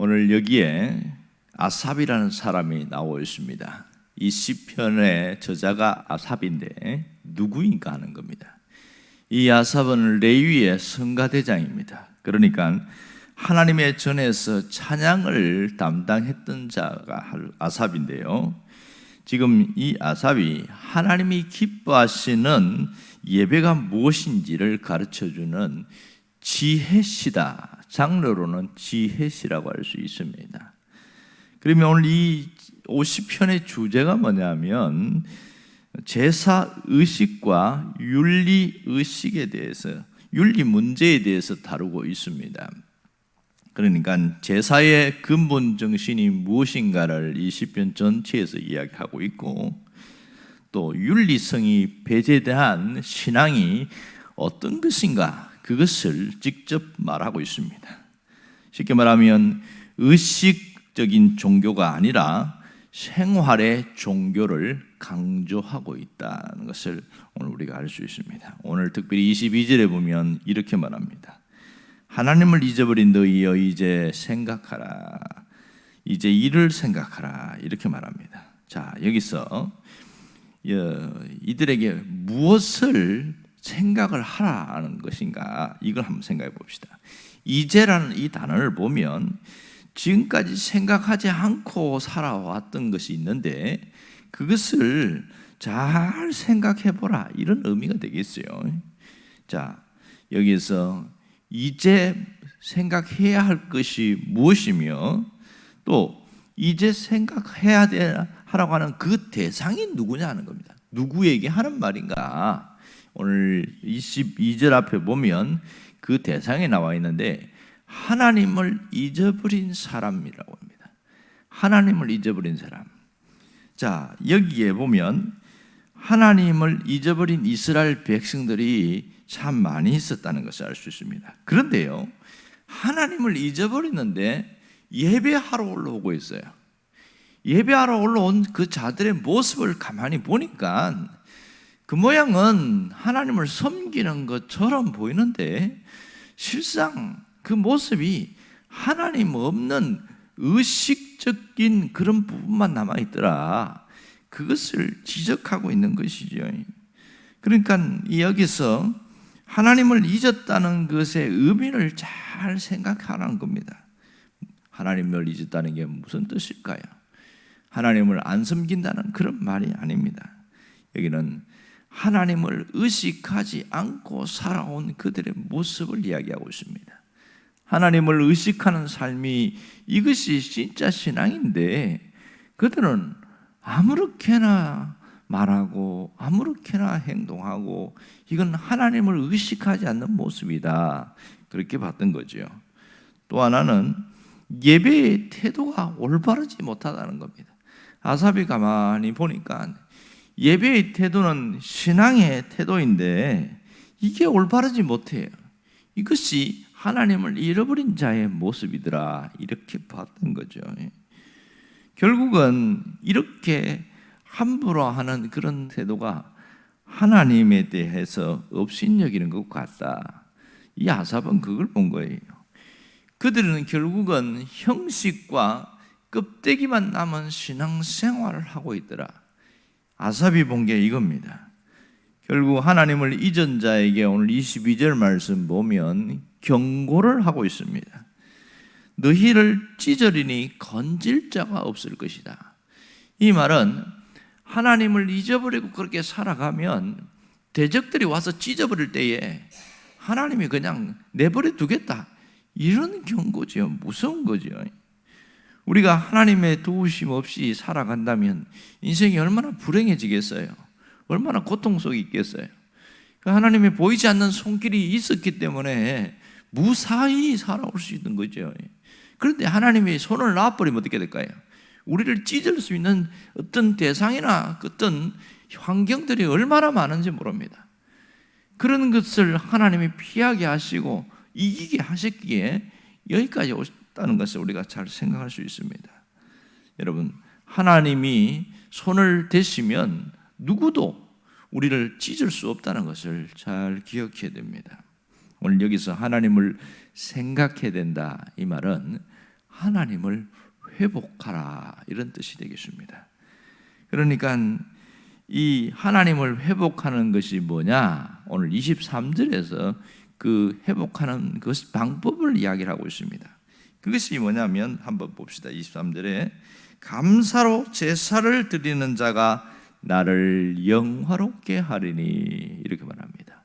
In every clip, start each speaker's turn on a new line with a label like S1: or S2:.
S1: 오늘 여기에 아삽이라는 사람이 나오고 있습니다. 이 시편의 저자가 아삽인데 누구인가 하는 겁니다. 이 아삽은 레위의 성가대장입니다. 그러니까 하나님의 전에서 찬양을 담당했던 자가 아삽인데요. 지금 이 아삽이 하나님이 기뻐하시는 예배가 무엇인지를 가르쳐주는 지혜시다. 장르로는 지혜시라고 할 수 있습니다. 그러면 오늘 이 50편의 주제가 뭐냐면 제사의식과 윤리의식에 대해서, 윤리 문제에 대해서 다루고 있습니다. 그러니까 제사의 근본 정신이 무엇인가를 이 시편 전체에서 이야기하고 있고, 또 윤리성이 배제된 신앙이 어떤 것인가, 그것을 직접 말하고 있습니다. 쉽게 말하면 의식적인 종교가 아니라 생활의 종교를 강조하고 있다는 것을 오늘 우리가 알 수 있습니다. 오늘 특별히 22절에 보면 이렇게 말합니다. 하나님을 잊어버린 너희여 이제 생각하라. 이제 이를 생각하라. 이렇게 말합니다. 자, 여기서 이들에게 무엇을 생각을 하라는 것인가, 이걸 한번 생각해 봅시다. 이제라는 이 단어를 보면 지금까지 생각하지 않고 살아왔던 것이 있는데 그것을 잘 생각해 보라, 이런 의미가 되겠어요. 자, 여기서 이제 생각해야 할 것이 무엇이며 또 이제 생각해야 하라고 하는 그 대상이 누구냐 하는 겁니다. 누구에게 하는 말인가? 오늘 22절 앞에 보면 그 대상이 나와 있는데 하나님을 잊어버린 사람이라고 합니다. 하나님을 잊어버린 사람. 자, 여기에 보면 하나님을 잊어버린 이스라엘 백성들이 참 많이 있었다는 것을 알 수 있습니다. 그런데요, 하나님을 잊어버리는데 예배하러 올라오고 있어요. 예배하러 올라온 그 자들의 모습을 가만히 보니까 그 모양은 하나님을 섬기는 것처럼 보이는데 실상 그 모습이 하나님 없는 의식적인 그런 부분만 남아있더라. 그것을 지적하고 있는 것이죠. 그러니까 여기서 하나님을 잊었다는 것의 의미를 잘 생각하라는 겁니다. 하나님을 잊었다는 게 무슨 뜻일까요? 하나님을 안 섬긴다는 그런 말이 아닙니다. 여기는 하나님을 의식하지 않고 살아온 그들의 모습을 이야기하고 있습니다. 하나님을 의식하는 삶이 이것이 진짜 신앙인데 그들은 아무렇게나 말하고 아무렇게나 행동하고 이건 하나님을 의식하지 않는 모습이다, 그렇게 봤던 거죠. 또 하나는 예배의 태도가 올바르지 못하다는 겁니다. 아삽이 가만히 보니까 예배의 태도는 신앙의 태도인데 이게 올바르지 못해요. 이것이 하나님을 잃어버린 자의 모습이더라, 이렇게 봤던 거죠. 결국은 이렇게 함부로 하는 그런 태도가 하나님에 대해서 업신여기는 것 같다. 이 아삽은 그걸 본 거예요. 그들은 결국은 형식과 껍데기만 남은 신앙생활을 하고 있더라. 아삽이 본 게 이겁니다. 결국 하나님을 잊은 자에게 오늘 22절 말씀 보면 경고를 하고 있습니다. 너희를 찢으리니 건질 자가 없을 것이다. 이 말은 하나님을 잊어버리고 그렇게 살아가면 대적들이 와서 찢어버릴 때에 하나님이 그냥 내버려 두겠다, 이런 경고죠. 무서운 거죠. 우리가 하나님의 도우심 없이 살아간다면 인생이 얼마나 불행해지겠어요? 얼마나 고통 속에 있겠어요? 하나님의 보이지 않는 손길이 있었기 때문에 무사히 살아올 수 있는 거죠. 그런데 하나님이 손을 놔버리면 어떻게 될까요? 우리를 찢을 수 있는 어떤 대상이나 어떤 환경들이 얼마나 많은지 모릅니다. 그런 것을 하나님이 피하게 하시고 이기게 하셨기에 여기까지 오셨다는 것을 우리가 잘 생각할 수 있습니다. 여러분, 하나님이 손을 대시면 누구도 우리를 찢을 수 없다는 것을 잘 기억해야 됩니다. 오늘 여기서 하나님을 생각해야 된다, 이 말은 하나님을 회복하라, 이런 뜻이 되겠습니다. 그러니까 이 하나님을 회복하는 것이 뭐냐? 오늘 23절에서 그 회복하는 그 방법을 이야기를 하고 있습니다. 그것이 뭐냐면 한번 봅시다. 23절에 감사로 제사를 드리는 자가 나를 영화롭게 하리니, 이렇게 말합니다.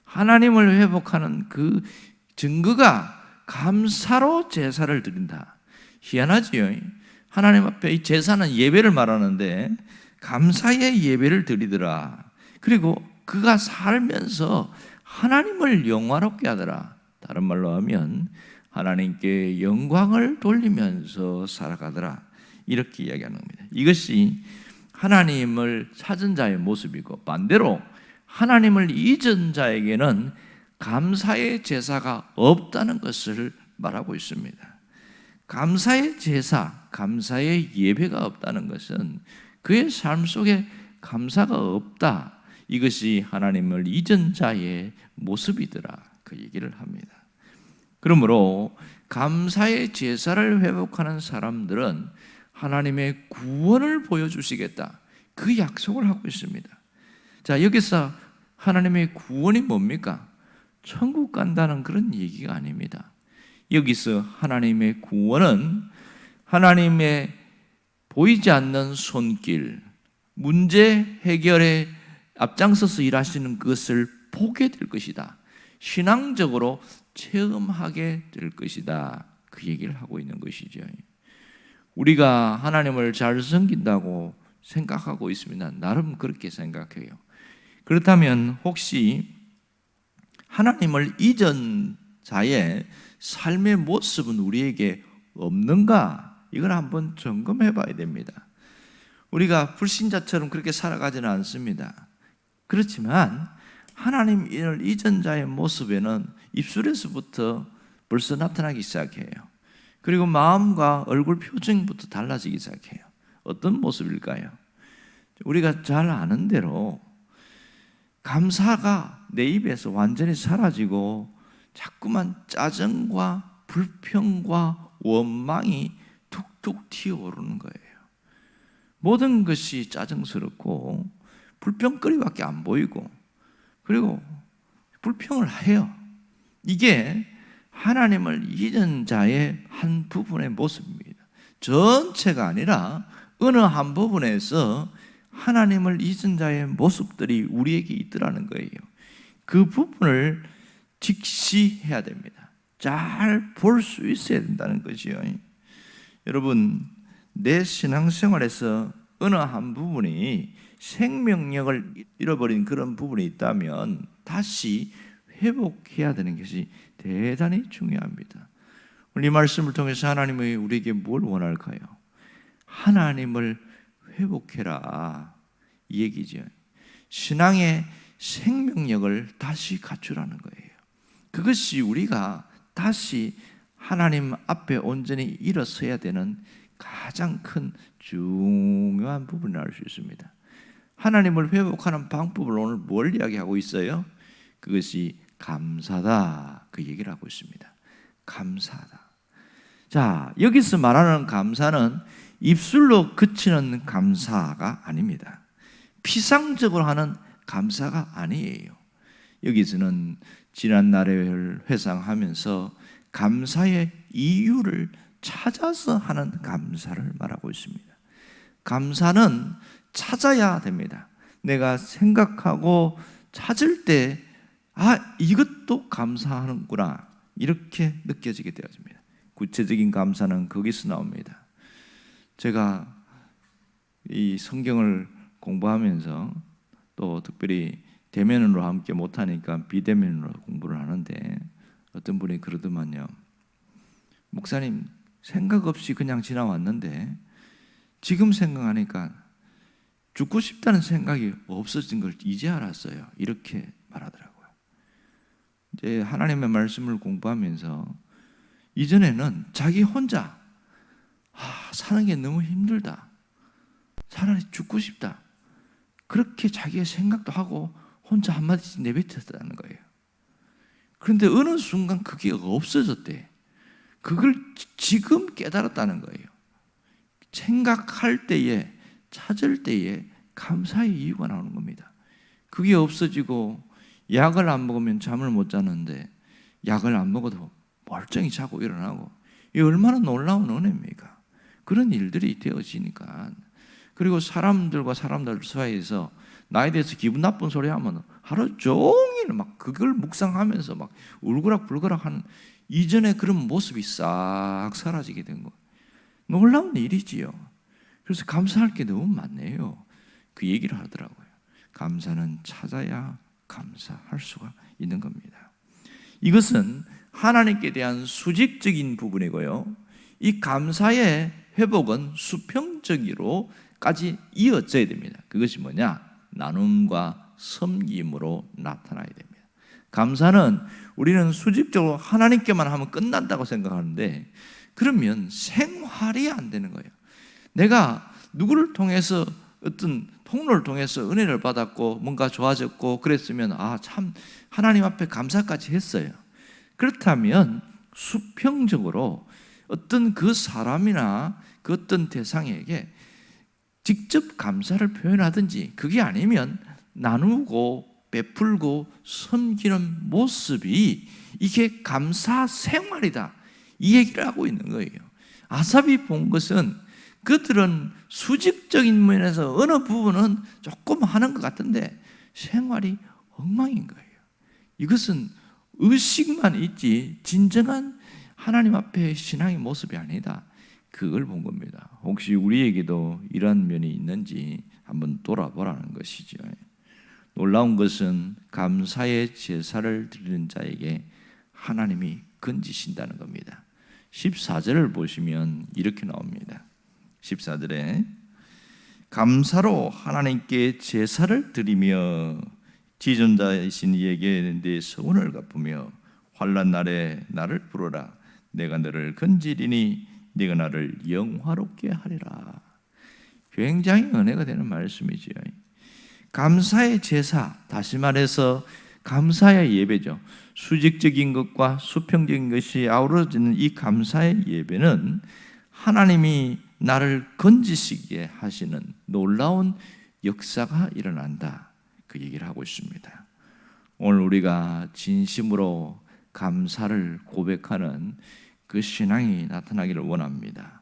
S1: 하나님을 회복하는 그 증거가 감사로 제사를 드린다. 희한하지요. 하나님 앞에 이 제사는 예배를 말하는데 감사의 예배를 드리더라. 그리고 그가 살면서 하나님을 영화롭게 하더라. 다른 말로 하면 하나님께 영광을 돌리면서 살아가더라, 이렇게 이야기하는 겁니다. 이것이 하나님을 찾은 자의 모습이고, 반대로 하나님을 잊은 자에게는 감사의 제사가 없다는 것을 말하고 있습니다. 감사의 제사, 감사의 예배가 없다는 것은 그의 삶 속에 감사가 없다, 이것이 하나님을 잊은 자의 모습이더라, 그 얘기를 합니다. 그러므로 감사의 제사를 회복하는 사람들은 하나님의 구원을 보여주시겠다, 그 약속을 하고 있습니다. 자, 여기서 하나님의 구원이 뭡니까? 천국 간다는 그런 얘기가 아닙니다. 여기서 하나님의 구원은 하나님의 보이지 않는 손길, 문제 해결에 앞장서서 일하시는 것을 보게 될 것이다, 신앙적으로 체험하게 될 것이다, 그 얘기를 하고 있는 것이죠. 우리가 하나님을 잘 섬긴다고 생각하고 있습니다. 나름 그렇게 생각해요. 그렇다면 혹시 하나님을 잊은 자의 삶의 모습은 우리에게 없는가? 이걸 한번 점검해 봐야 됩니다. 우리가 불신자처럼 그렇게 살아가지는 않습니다. 그렇지만 하나님을 잊은 자의 모습에는 입술에서부터 벌써 나타나기 시작해요. 그리고 마음과 얼굴 표정부터 달라지기 시작해요. 어떤 모습일까요? 우리가 잘 아는 대로 감사가 내 입에서 완전히 사라지고 자꾸만 짜증과 불평과 원망이 툭툭 튀어오르는 거예요. 모든 것이 짜증스럽고 불평거리밖에 안 보이고, 그리고 불평을 해요. 이게 하나님을 잊은 자의 한 부분의 모습입니다. 전체가 아니라 어느 한 부분에서 하나님을 잊은 자의 모습들이 우리에게 있더라는 거예요. 그 부분을 직시해야 됩니다. 잘 볼 수 있어야 된다는 거지요. 여러분, 내 신앙생활에서 어느 한 부분이 생명력을 잃어버린 그런 부분이 있다면 다시 회복해야 되는 것이 대단히 중요합니다. 오늘 이 말씀을 통해서 하나님이 우리에게 뭘 원할까요? 하나님을 회복해라, 이 얘기죠. 신앙의 생명력을 다시 갖추라는 거예요. 그것이 우리가 다시 하나님 앞에 온전히 일어서야 되는 가장 큰 중요한 부분을 알 수 있습니다. 하나님을 회복하는 방법을 오늘 뭘 이야기하고 있어요? 그것이 감사다, 그 얘기를 하고 있습니다. 감사다. 자, 여기서 말하는 감사는 입술로 그치는 감사가 아닙니다. 피상적으로 하는 감사가 아니에요. 여기서는 지난 날을 회상하면서 감사의 이유를 찾아서 하는 감사를 말하고 있습니다. 감사는 찾아야 됩니다. 내가 생각하고 찾을 때, 이것도 감사하는구나, 이렇게 느껴지게 되어집니다. 구체적인 감사는 거기서 나옵니다. 제가 이 성경을 공부하면서 또 특별히 대면으로 함께 못하니까 비대면으로 공부를 하는데, 어떤 분이 그러더만요. 목사님, 생각 없이 그냥 지나왔는데 지금 생각하니까 죽고 싶다는 생각이 없어진 걸 이제 알았어요, 이렇게 말하더라고요. 이제 하나님의 말씀을 공부하면서 이전에는 자기 혼자 사는 게 너무 힘들다, 차라리 죽고 싶다, 그렇게 자기의 생각도 하고 혼자 한마디씩 내뱉었다는 거예요. 그런데 어느 순간 그게 없어졌대. 그걸 지금 깨달았다는 거예요. 생각할 때에, 찾을 때에 감사의 이유가 나오는 겁니다. 그게 없어지고 약을 안 먹으면 잠을 못 자는데 약을 안 먹어도 멀쩡히 자고 일어나고, 이 얼마나 놀라운 은혜입니까? 그런 일들이 되어지니까. 그리고 사람들과 사람들 사이에서 나에 대해서 기분 나쁜 소리 하면 하루 종일 막 그걸 묵상하면서 막 울그락불그락 하는 이전에 그런 모습이 싹 사라지게 된 거. 놀라운 일이지요. 그래서 감사할 게 너무 많네요. 그 얘기를 하더라고요. 감사는 찾아야 감사할 수가 있는 겁니다. 이것은 하나님께 대한 수직적인 부분이고요. 이 감사의 회복은 수평적으로까지 이어져야 됩니다. 그것이 뭐냐? 나눔과 섬김으로 나타나야 됩니다. 감사는 우리는 수직적으로 하나님께만 하면 끝난다고 생각하는데, 그러면 생활이 안 되는 거예요. 내가 누구를 통해서, 어떤 통로를 통해서 은혜를 받았고 뭔가 좋아졌고 그랬으면 참 하나님 앞에 감사까지 했어요. 그렇다면 수평적으로 어떤 그 사람이나 그 어떤 대상에게 직접 감사를 표현하든지, 그게 아니면 나누고 베풀고 섬기는 모습이 이게 감사 생활이다, 이 얘기를 하고 있는 거예요. 아삽이 본 것은 그들은 수직적인 면에서 어느 부분은 조금 하는 것 같은데 생활이 엉망인 거예요. 이것은 의식만 있지 진정한 하나님 앞에 신앙의 모습이 아니다, 그걸 본 겁니다. 혹시 우리에게도 이런 면이 있는지 한번 돌아보라는 것이죠. 놀라운 것은 감사의 제사를 드리는 자에게 하나님이 건지신다는 겁니다. 14절을 보시면 이렇게 나옵니다. 14절에 감사로 하나님께 제사를 드리며 지존자이신 이에게 내 서원을 갚으며 환난 날에 나를 부르라. 내가 너를 건지리니 네가 나를 영화롭게 하리라. 굉장히 은혜가 되는 말씀이지요. 감사의 제사, 다시 말해서 감사의 예배죠. 수직적인 것과 수평적인 것이 아우러지는 이 감사의 예배는 하나님이 나를 건지시게 하시는 놀라운 역사가 일어난다, 그 얘기를 하고 있습니다. 오늘 우리가 진심으로 감사를 고백하는 그 신앙이 나타나기를 원합니다.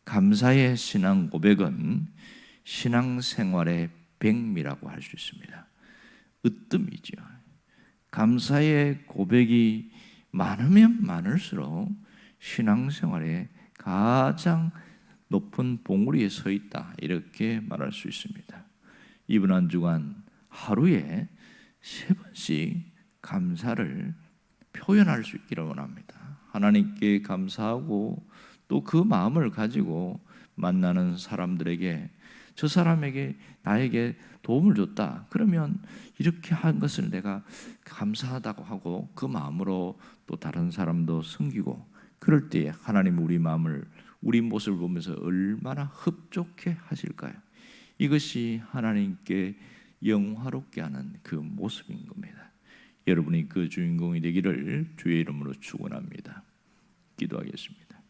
S1: 감사의 신앙 고백은 신앙생활의 백미라고 할 수 있습니다. 으뜸이죠. 감사의 고백이 많으면 많을수록 신앙생활에 가장 높은 봉우리에 서 있다, 이렇게 말할 수 있습니다. 이번 한 주간 하루에 3번씩 감사를 표현할 수 있기를 원합니다. 하나님께 감사하고 또 그 마음을 가지고 만나는 사람들에게, 저 사람에게 나에게 도움을 줬다, 그러면 이렇게 한 것을 내가 감사하다고 하고 그 마음으로 또 다른 사람도 섬기고, 그럴 때에 하나님 우리 마음을, 우리 모습을 보면서 얼마나 흡족해 하실까요? 이것이 하나님께 영화롭게 하는 그 모습인 겁니다. 여러분이 그 주인공이 되기를 주의 이름으로 축원합니다. 기도하겠습니다.